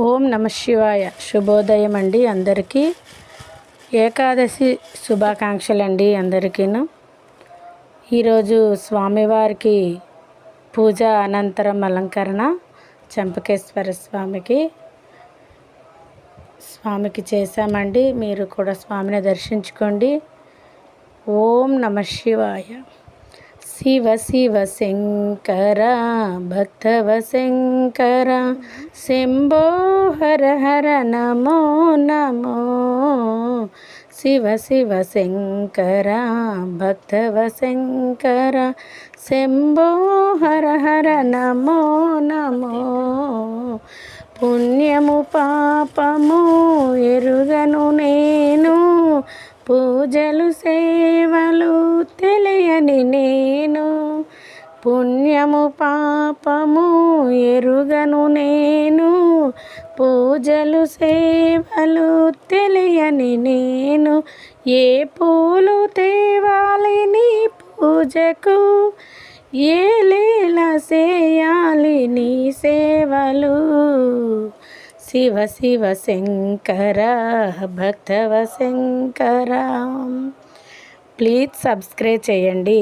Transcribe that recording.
ఓం నమ శివాయ. శుభోదయం అండి అందరికీ. ఏకాదశి శుభాకాంక్షలు అండి అందరికీను. ఈరోజు స్వామివారికి పూజ అనంతరం అలంకరణ చంపకేశ్వర స్వామికి చేశామండి. మీరు కూడా స్వామిని దర్శించుకోండి. ఓం నమ శివాయ. శివ శివ శంకర భక్తవ శంకర శంభో హర హర నమో నమో. శివ శివ శంకర భక్తవ శంకర శంభో హర హర నమో నమో. పుణ్యము పాపము ఎరుగను నేను, పూజలు సేవలు తెలియని నేను. పుణ్యము పాపము ఎరుగను నేను, పూజలు సేవలు తెలియని నేను. ఏ పూలు తేవాలి నీ పూజకు, ఏ లీల చేయాలి నీ సేవలు. శివ శివ శంకర భక్తవ శంకర. ప్లీజ్ సబ్స్క్రైబ్ చేయండి.